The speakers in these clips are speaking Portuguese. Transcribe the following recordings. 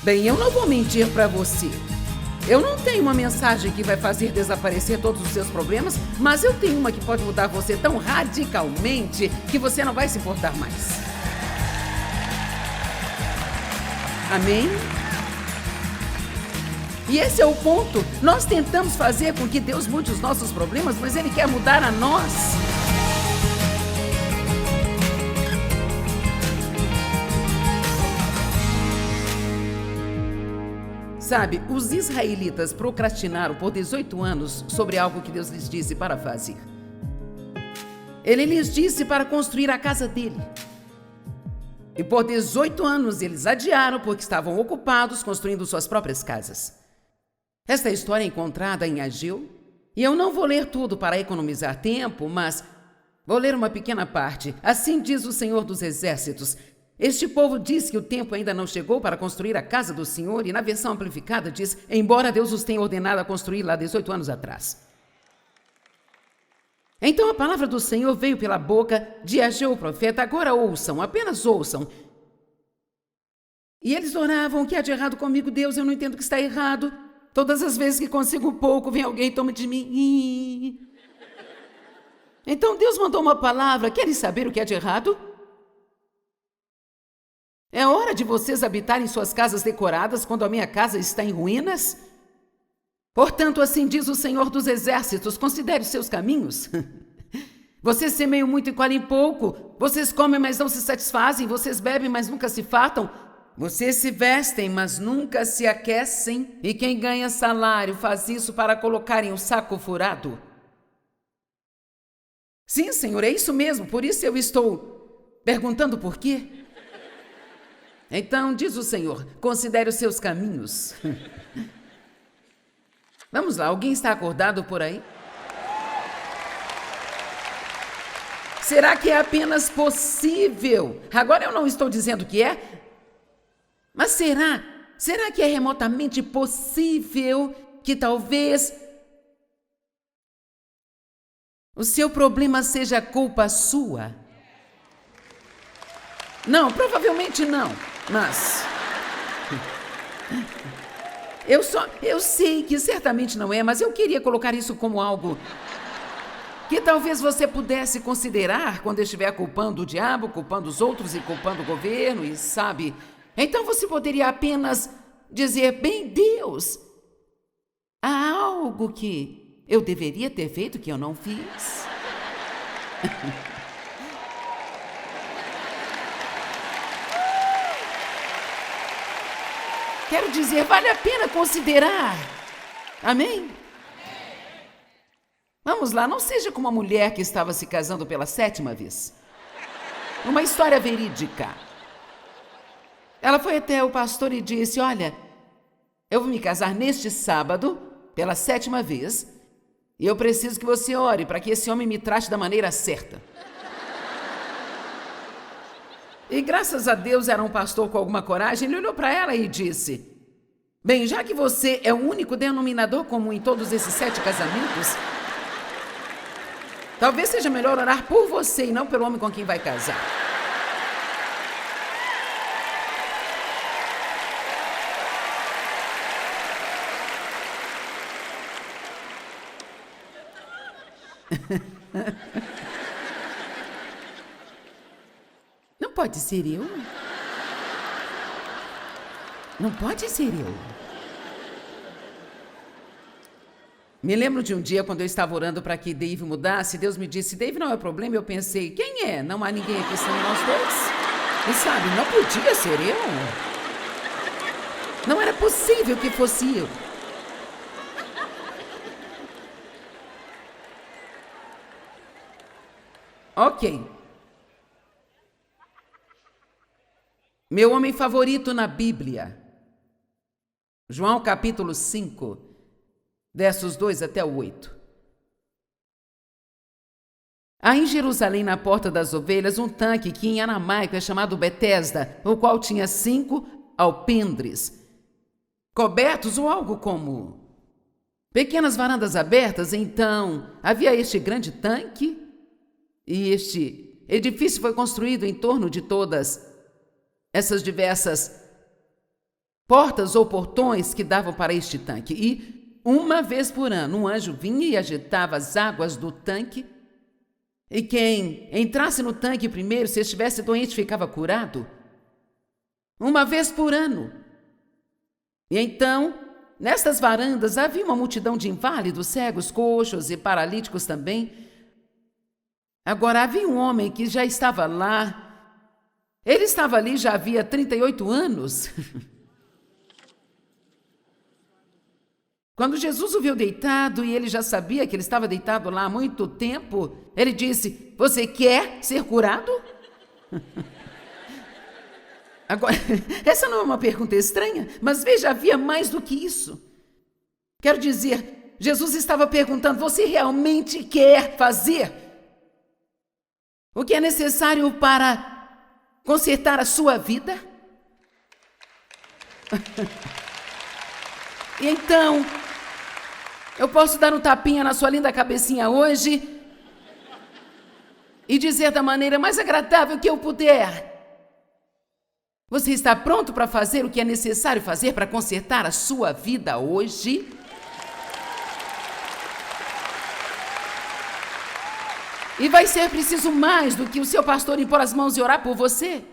Bem, eu não vou mentir para você. Eu não tenho uma mensagem que vai fazer desaparecer todos os seus problemas, mas eu tenho uma que pode mudar você tão radicalmente que você não vai se importar mais. Amém? E esse é o ponto. Nós tentamos fazer com que Deus mude os nossos problemas, mas Ele quer mudar a nós. Sabe, os israelitas procrastinaram por 18 anos sobre algo que Deus lhes disse para fazer. Ele lhes disse para construir a casa dele. E por 18 anos eles adiaram porque estavam ocupados construindo suas próprias casas. Esta história é encontrada em Ageu, e eu não vou ler tudo para economizar tempo, mas vou ler uma pequena parte. Assim diz o Senhor dos Exércitos: este povo diz que o tempo ainda não chegou para construir a casa do Senhor, e na versão amplificada diz, embora Deus os tenha ordenado a construir lá 18 anos atrás. Então a palavra do Senhor veio pela boca de Ageu o profeta. Agora ouçam, apenas ouçam. E eles oravam: o que há de errado comigo, Deus? Eu não entendo o que está errado. Todas as vezes que consigo um pouco, vem alguém e toma de mim. Então Deus mandou uma palavra. Querem saber o que há de errado? É hora de vocês habitarem suas casas decoradas quando a minha casa está em ruínas? Portanto, assim diz o Senhor dos Exércitos: considere os seus caminhos. Vocês semeiam muito e colhem pouco. Vocês comem, mas não se satisfazem. Vocês bebem, mas nunca se fartam. Vocês se vestem, mas nunca se aquecem. E quem ganha salário faz isso para colocar em um saco furado. Sim, Senhor, é isso mesmo. Por isso eu estou perguntando por quê. Então, diz o Senhor, considere os seus caminhos. Vamos lá, alguém está acordado por aí? Será que é apenas possível? Agora eu não estou dizendo que é, mas será que é remotamente possível que talvez o seu problema seja culpa sua? Não, provavelmente não, mas eu sei que certamente não é, mas eu queria colocar isso como algo que talvez você pudesse considerar quando estiver culpando o diabo, culpando os outros e culpando o governo, e sabe? Então você poderia apenas dizer: bem, Deus, há algo que eu deveria ter feito que eu não fiz. Quero dizer, vale a pena considerar. Amém? Vamos lá, não seja como a mulher que estava se casando pela 7ª vez. Uma história verídica. Ela foi até o pastor e disse: olha, eu vou me casar neste sábado, pela 7ª vez, e eu preciso que você ore para que esse homem me trate da maneira certa. E graças a Deus era um pastor com alguma coragem. Ele olhou para ela e disse: bem, já que você é o único denominador comum em todos esses 7 casamentos, talvez seja melhor orar por você e não pelo homem com quem vai casar. Não pode ser eu. Não pode ser eu. Me lembro de um dia quando eu estava orando para que Dave mudasse. Deus me disse: Dave não é o problema. Eu pensei: quem é? Não há ninguém aqui senão nós dois. E sabe, não podia ser eu. Não era possível que fosse eu. Ok. Meu homem favorito na Bíblia. João capítulo 5, versos 2 até o 8. Há em Jerusalém, na Porta das Ovelhas, um tanque que em aramaico é chamado Betesda, o qual tinha 5 alpendres, cobertos ou algo como pequenas varandas abertas. Então havia este grande tanque, e este edifício foi construído em torno de todas essas diversas portas ou portões que davam para este tanque. E uma vez por ano, um anjo vinha e agitava as águas do tanque. E quem entrasse no tanque primeiro, se estivesse doente, ficava curado. Uma vez por ano. E então, nestas varandas havia uma multidão de inválidos, cegos, coxos e paralíticos também. Agora havia um homem que já estava lá. Ele estava ali já havia 38 anos. Quando Jesus o viu deitado e ele já sabia que ele estava deitado lá há muito tempo, ele disse: "Você quer ser curado?" Agora, essa não é uma pergunta estranha, mas veja, havia mais do que isso. Quero dizer, Jesus estava perguntando: você realmente quer fazer o que é necessário para consertar a sua vida? E então, eu posso dar um tapinha na sua linda cabecinha hoje e dizer da maneira mais agradável que eu puder: você está pronto para fazer o que é necessário fazer para consertar a sua vida hoje? E vai ser preciso mais do que o seu pastor impor as mãos e orar por você?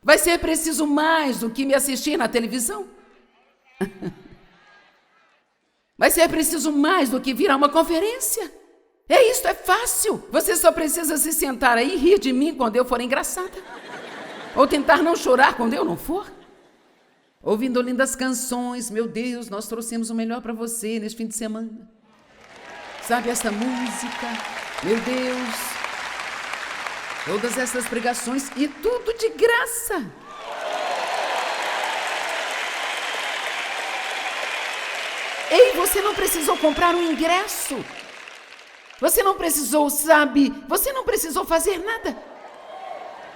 Vai ser preciso mais do que me assistir na televisão? Vai ser preciso mais do que vir a uma conferência? Isso é fácil. Você só precisa se sentar aí e rir de mim quando eu for engraçada. Ou tentar não chorar quando eu não for. Ouvindo lindas canções. Meu Deus, nós trouxemos o melhor para você neste fim de semana. Sabe esta música? Meu Deus. Todas essas pregações e tudo de graça. Ei, você não precisou comprar um ingresso. Você não precisou, você não precisou fazer nada.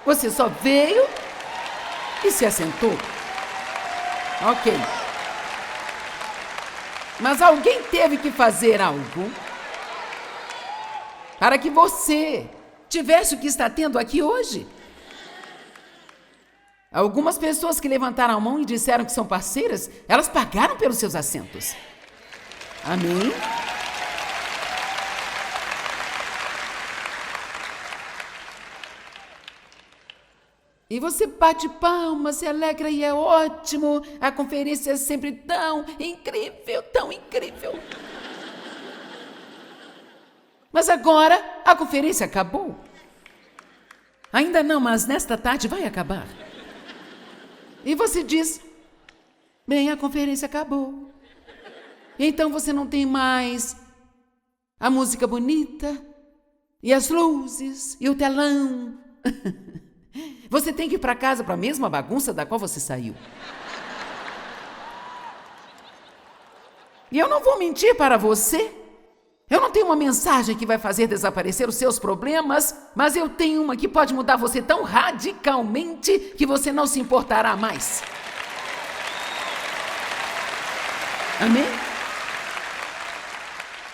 Você só veio e se assentou. Ok. Mas alguém teve que fazer algo para que você tivesse o que está tendo aqui hoje. Algumas pessoas que levantaram a mão e disseram que são parceiras, elas pagaram pelos seus assentos. Amém? E você bate palmas, se alegra e é ótimo. A conferência é sempre tão incrível, tão incrível. Mas agora a conferência acabou. Ainda não, mas nesta tarde vai acabar. E você diz: bem, a conferência acabou. Então você não tem mais a música bonita, e as luzes, e o telão. Você tem que ir para casa para a mesma bagunça da qual você saiu. E eu não vou mentir para você. Eu não tenho uma mensagem que vai fazer desaparecer os seus problemas, mas eu tenho uma que pode mudar você tão radicalmente que você não se importará mais. Amém?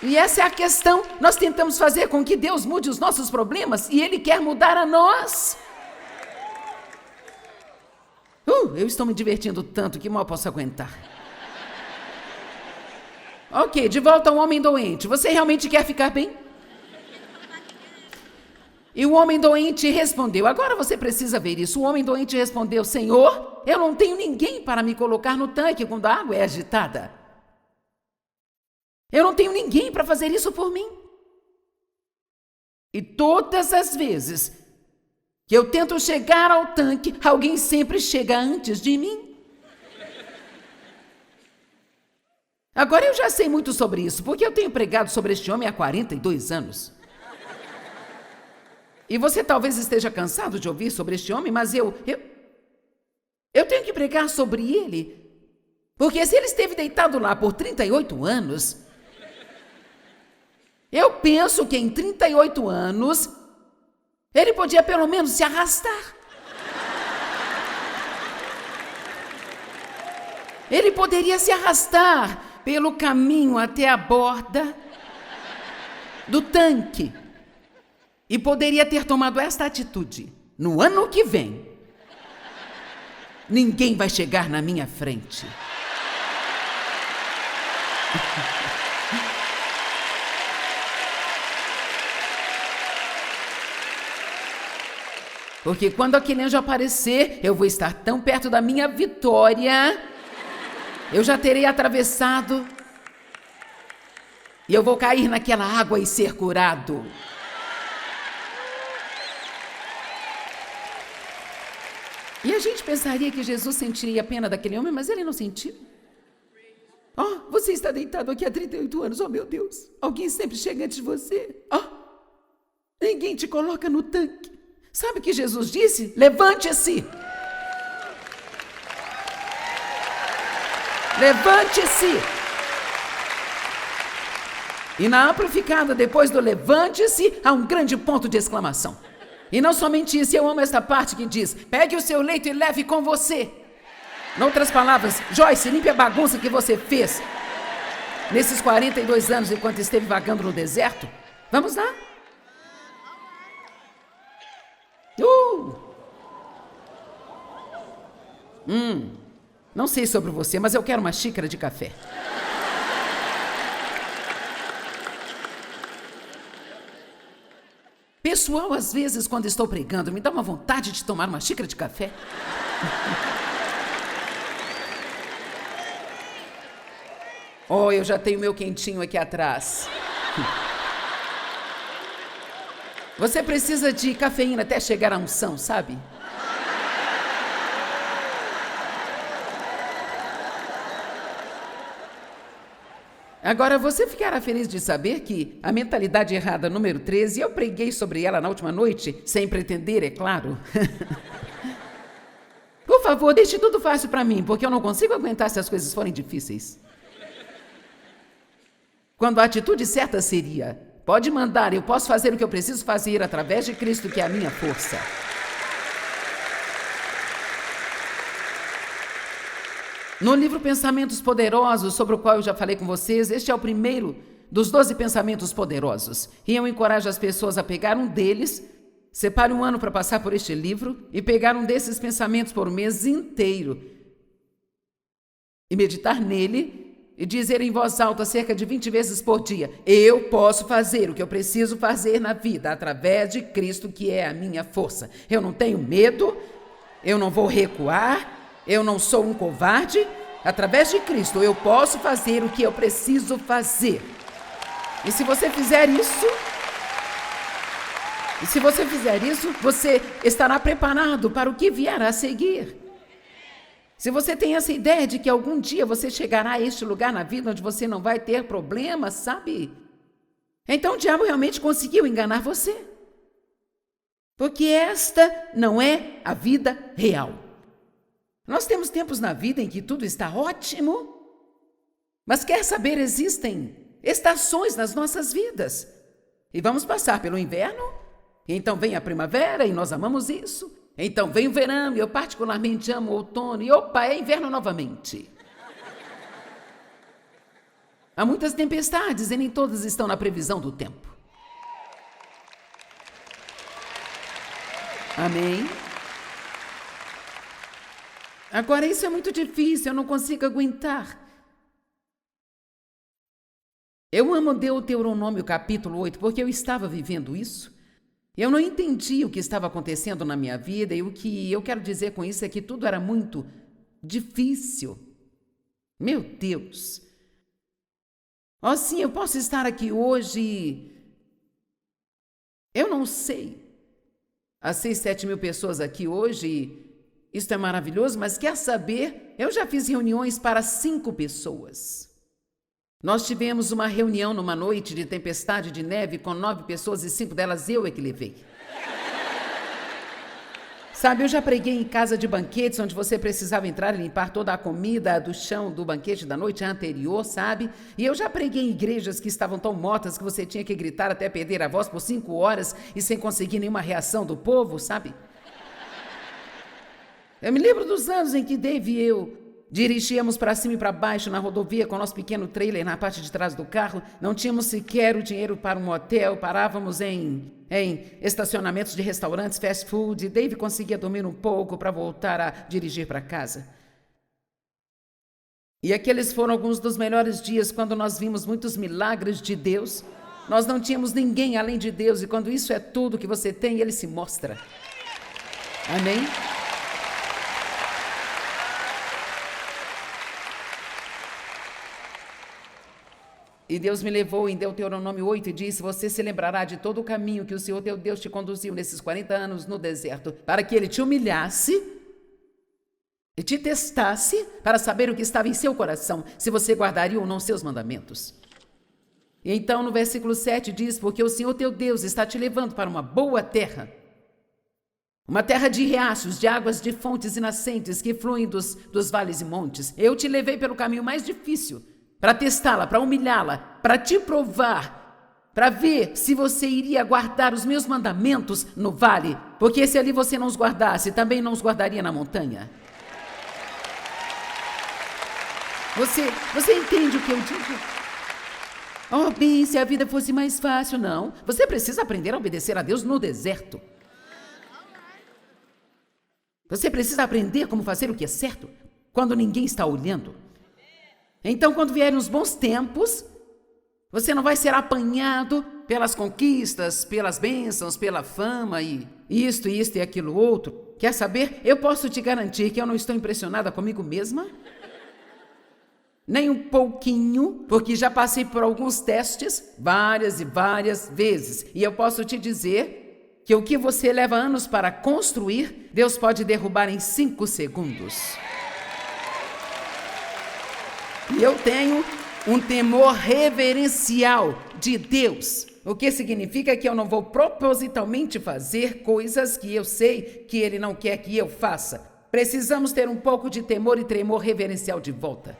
E essa é a questão. Nós tentamos fazer com que Deus mude os nossos problemas e Ele quer mudar a nós. Eu estou me divertindo tanto que mal posso aguentar. Ok, de volta ao homem doente. Você realmente quer ficar bem? E o homem doente respondeu. Agora você precisa ver isso. O homem doente respondeu: Senhor, eu não tenho ninguém para me colocar no tanque quando a água é agitada. Eu não tenho ninguém para fazer isso por mim. E todas as vezes que eu tento chegar ao tanque, alguém sempre chega antes de mim. Agora eu já sei muito sobre isso, porque eu tenho pregado sobre este homem há 42 anos. E você talvez esteja cansado de ouvir sobre este homem, mas eu tenho que pregar sobre ele. Porque se ele esteve deitado lá por 38 anos, eu penso que em 38 anos, ele podia pelo menos se arrastar. Ele poderia se arrastar pelo caminho até a borda do tanque. E poderia ter tomado esta atitude: no ano que vem, ninguém vai chegar na minha frente. Porque quando aquele anjo aparecer, eu vou estar tão perto da minha vitória, eu já terei atravessado, e eu vou cair naquela água e ser curado. E a gente pensaria que Jesus sentiria a pena daquele homem, mas ele não sentiu. Oh, você está deitado aqui há 38 anos, oh meu Deus, alguém sempre chega antes de você. Oh, ninguém te coloca no tanque. Sabe o que Jesus disse? Levante-se! Levante-se! E na amplificada, depois do levante-se, há um grande ponto de exclamação. E não somente isso, eu amo esta parte que diz, pegue o seu leito e leve com você. Em outras palavras, Joyce, limpe a bagunça que você fez nesses 42 anos enquanto esteve vagando no deserto. Vamos lá? Não sei sobre você, mas eu quero uma xícara de café. Pessoal, às vezes, quando estou pregando, me dá uma vontade de tomar uma xícara de café. Oh, eu já tenho meu quentinho aqui atrás. Você precisa de cafeína até chegar à unção, sabe? Agora, você ficará feliz de saber que a mentalidade errada número 13, eu preguei sobre ela na última noite, sem pretender, é claro. Por favor, deixe tudo fácil para mim, porque eu não consigo aguentar se as coisas forem difíceis. Quando a atitude certa seria, pode mandar, eu posso fazer o que eu preciso fazer através de Cristo, que é a minha força. No livro Pensamentos Poderosos, sobre o qual eu já falei com vocês, este é o primeiro dos 12 pensamentos poderosos. E eu encorajo as pessoas a pegar um deles, separe um ano para passar por este livro e pegar um desses pensamentos por um mês inteiro e meditar nele e dizer em voz alta cerca de 20 vezes por dia, eu posso fazer o que eu preciso fazer na vida através de Cristo, que é a minha força. Eu não tenho medo, eu não vou recuar, eu não sou um covarde, através de Cristo eu posso fazer o que eu preciso fazer. E se você fizer isso, você estará preparado para o que vier a seguir. Se você tem essa ideia de que algum dia você chegará a este lugar na vida onde você não vai ter problemas, sabe? Então o diabo realmente conseguiu enganar você. Porque esta não é a vida real. Nós temos tempos na vida em que tudo está ótimo, mas quer saber, existem estações nas nossas vidas. E vamos passar pelo inverno, e então vem a primavera, e nós amamos isso. Então vem o verão, e eu particularmente amo o outono, e opa, é inverno novamente. Há muitas tempestades, e nem todas estão na previsão do tempo. Amém? Agora, isso é muito difícil, eu não consigo aguentar. Eu amo Deuteronômio capítulo 8, porque eu estava vivendo isso. Eu não entendi o que estava acontecendo na minha vida, e o que eu quero dizer com isso é que tudo era muito difícil. Meu Deus! Oh, sim, eu posso estar aqui hoje. Eu não sei. Há 6, 7 mil pessoas aqui hoje. Isso é maravilhoso, mas quer saber? Eu já fiz reuniões para 5 pessoas. Nós tivemos uma reunião numa noite de tempestade de neve com 9 pessoas e 5 delas eu é que levei. Sabe, eu já preguei em casa de banquetes onde você precisava entrar e limpar toda a comida do chão do banquete da noite anterior, sabe? E eu já preguei em igrejas que estavam tão mortas que você tinha que gritar até perder a voz por 5 horas e sem conseguir nenhuma reação do povo, sabe? Eu me lembro dos anos em que Dave e eu Dirigíamos para cima e para baixo na rodovia com nosso pequeno trailer na parte de trás do carro. Não tínhamos sequer o dinheiro para um hotel. Parávamos em estacionamentos de restaurantes, fast food. Dave conseguia dormir um pouco para voltar a dirigir para casa. E aqueles foram alguns dos melhores dias quando nós vimos muitos milagres de Deus. Nós não tínhamos ninguém além de Deus. E quando isso é tudo que você tem, Ele se mostra. Amém? E Deus me levou em Deuteronômio 8 e disse: você se lembrará de todo o caminho que o Senhor teu Deus te conduziu nesses 40 anos no deserto, para que Ele te humilhasse e te testasse para saber o que estava em seu coração, se você guardaria ou não seus mandamentos. E então no versículo 7 diz: porque o Senhor teu Deus está te levando para uma boa terra, uma terra de riachos, de águas de fontes e nascentes que fluem dos vales e montes. Eu te levei pelo caminho mais difícil, para testá-la, para humilhá-la, para te provar, para ver se você iria guardar os meus mandamentos no vale, porque se ali você não os guardasse, também não os guardaria na montanha. Você entende o que eu digo? Oh, bem, se a vida fosse mais fácil, não. Você precisa aprender a obedecer a Deus no deserto. Você precisa aprender como fazer o que é certo, quando ninguém está olhando. Então, quando vierem os bons tempos, você não vai ser apanhado pelas conquistas, pelas bênçãos, pela fama e isto e aquilo outro. Quer saber? Eu posso te garantir que eu não estou impressionada comigo mesma, nem um pouquinho, porque já passei por alguns testes várias e várias vezes. E eu posso te dizer que o que você leva anos para construir, Deus pode derrubar em 5 segundos. E eu tenho um temor reverencial de Deus, o que significa que eu não vou propositalmente fazer coisas que eu sei que Ele não quer que eu faça. Precisamos ter um pouco de temor e tremor reverencial de volta.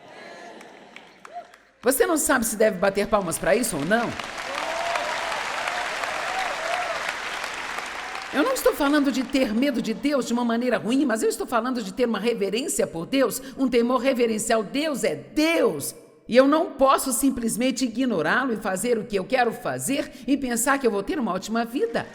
Você não sabe se deve bater palmas para isso ou não? Eu não estou falando de ter medo de Deus de uma maneira ruim, mas eu estou falando de ter uma reverência por Deus, um temor reverencial. Deus é Deus. E eu não posso simplesmente ignorá-lo e fazer o que eu quero fazer e pensar que eu vou ter uma ótima vida.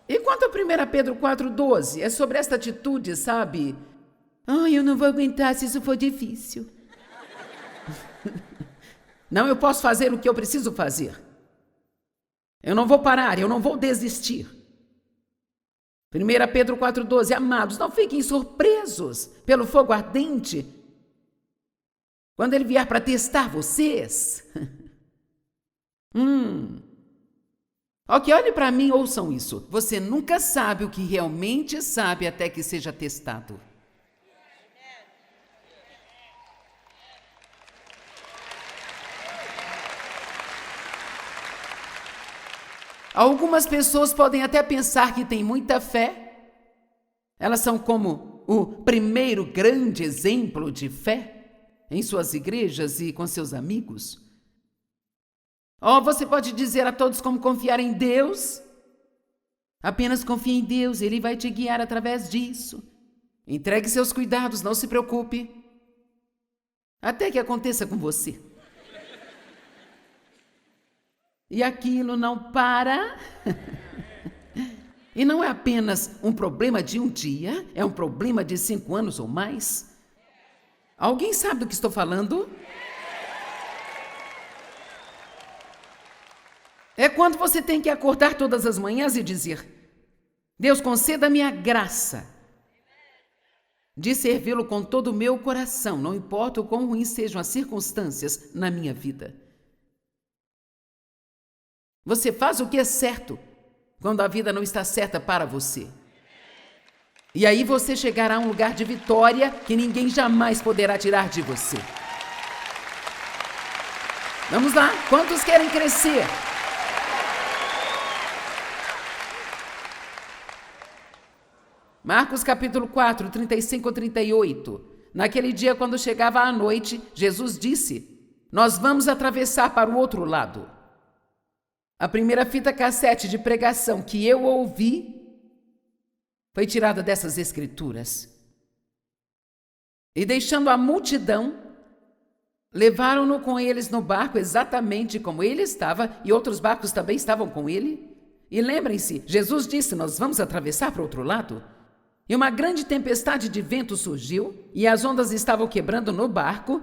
E quanto a 1 Pedro 4,12, é sobre esta atitude, sabe? Eu não vou aguentar se isso for difícil. Não, eu posso fazer o que eu preciso fazer. Eu não vou parar, eu não vou desistir. 1 Pedro 4,12, amados, não fiquem surpresos pelo fogo ardente quando ele vier para testar vocês. Ok, olhe para mim, ouçam isso. Você nunca sabe o que realmente sabe até que seja testado. Algumas pessoas podem até pensar que têm muita fé. Elas são como o primeiro grande exemplo de fé em suas igrejas e com seus amigos. Você pode dizer a todos como confiar em Deus. Apenas confie em Deus, Ele vai te guiar através disso. Entregue seus cuidados, não se preocupe. Até que aconteça com você. E aquilo não para. E não é apenas um problema de um dia, é um problema de 5 anos ou mais. Alguém sabe do que estou falando? É quando você tem que acordar todas as manhãs e dizer: Deus, conceda-me a graça de servi-lo com todo o meu coração, não importa o quão ruins sejam as circunstâncias na minha vida. Você faz o que é certo quando a vida não está certa para você. E aí você chegará a um lugar de vitória que ninguém jamais poderá tirar de você. Vamos lá, quantos querem crescer? Marcos capítulo 4, 35 a 38. Naquele dia, quando chegava a noite, Jesus disse: nós vamos atravessar para o outro lado. A primeira fita cassete de pregação que eu ouvi foi tirada dessas escrituras. E deixando a multidão, levaram-no com eles no barco exatamente como ele estava, e outros barcos também estavam com ele. E lembrem-se, Jesus disse, nós vamos atravessar para o outro lado. E uma grande tempestade de vento surgiu, e as ondas estavam quebrando no barco,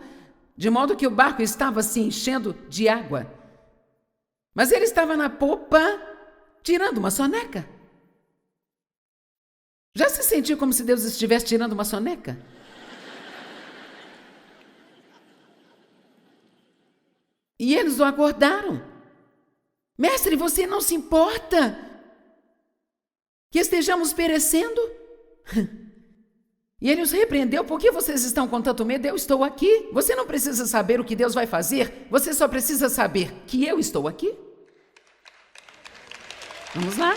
de modo que o barco estava se enchendo de água. Mas ele estava na popa, tirando uma soneca. Já se sentiu como se Deus estivesse tirando uma soneca? E eles o acordaram. Mestre, você não se importa que estejamos perecendo? E ele os repreendeu. Por que vocês estão com tanto medo? Eu estou aqui. Você não precisa saber o que Deus vai fazer. Você só precisa saber que eu estou aqui. Vamos lá?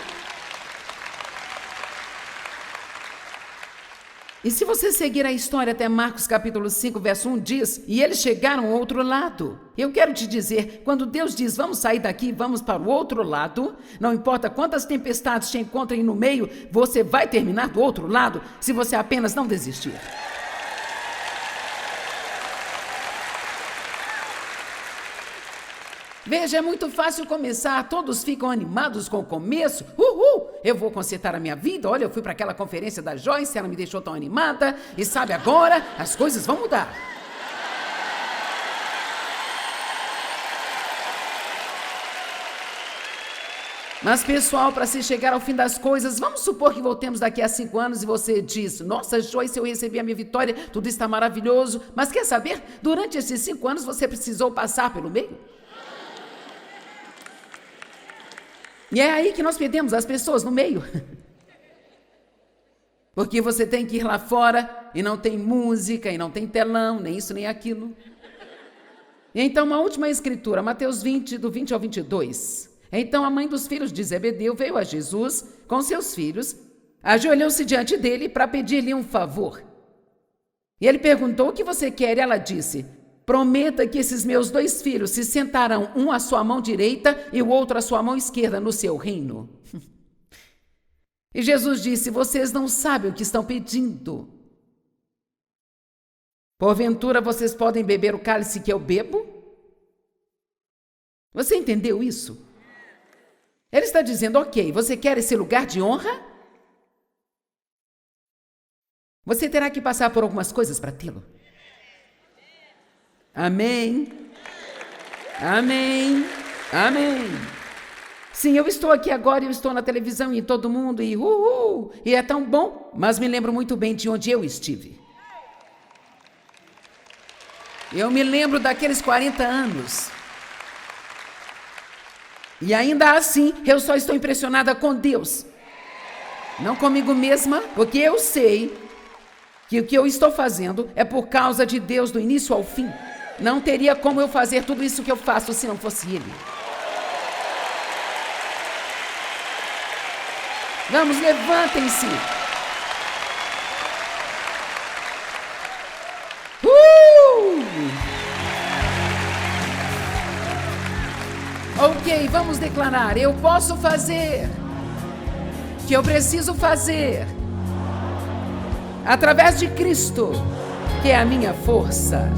E se você seguir a história até Marcos capítulo 5, verso 1, diz, e eles chegaram ao outro lado. Eu quero te dizer, quando Deus diz, vamos sair daqui, vamos para o outro lado, não importa quantas tempestades te encontrem no meio, você vai terminar do outro lado, se você apenas não desistir. Veja, é muito fácil começar, todos ficam animados com o começo. Eu vou consertar a minha vida, olha, eu fui para aquela conferência da Joyce, ela me deixou tão animada, e sabe, agora as coisas vão mudar. Mas, pessoal, para se chegar ao fim das coisas, vamos supor que voltemos daqui a 5 anos e você diz, nossa, Joyce, eu recebi a minha vitória, tudo está maravilhoso, mas quer saber? Durante esses 5 anos você precisou passar pelo meio? E é aí que nós perdemos as pessoas, no meio. Porque você tem que ir lá fora e não tem música, e não tem telão, nem isso, nem aquilo. E então, uma última escritura, Mateus 20, do 20 ao 22. Então a mãe dos filhos de Zebedeu veio a Jesus com seus filhos, ajoelhou-se diante dele para pedir-lhe um favor. E ele perguntou, o que você quer? E ela disse, prometa que esses meus 2 filhos se sentarão, um à sua mão direita e o outro à sua mão esquerda no seu reino. E Jesus disse, vocês não sabem o que estão pedindo. Porventura vocês podem beber o cálice que eu bebo? Você entendeu isso? Ele está dizendo, ok, você quer esse lugar de honra? Você terá que passar por algumas coisas para tê-lo. Amém. Amém. Amém. Sim, eu estou aqui agora, eu estou na televisão e todo mundo, e é tão bom, mas me lembro muito bem de onde eu estive. Eu me lembro daqueles 40 anos. E ainda assim, eu só estou impressionada com Deus. Não comigo mesma, porque eu sei que o que eu estou fazendo é por causa de Deus do início ao fim. Não teria como eu fazer tudo isso que eu faço se não fosse Ele. Vamos, levantem-se. Ok, vamos declarar, eu posso fazer o que eu preciso fazer através de Cristo, que é a minha força.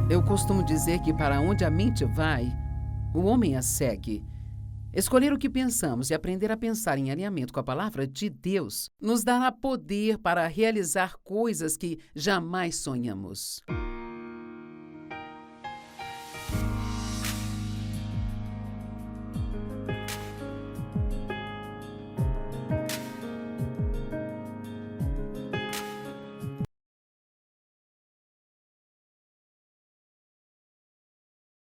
Eu costumo dizer que para onde a mente vai, o homem a segue. Escolher o que pensamos e aprender a pensar em alinhamento com a palavra de Deus nos dará poder para realizar coisas que jamais sonhamos.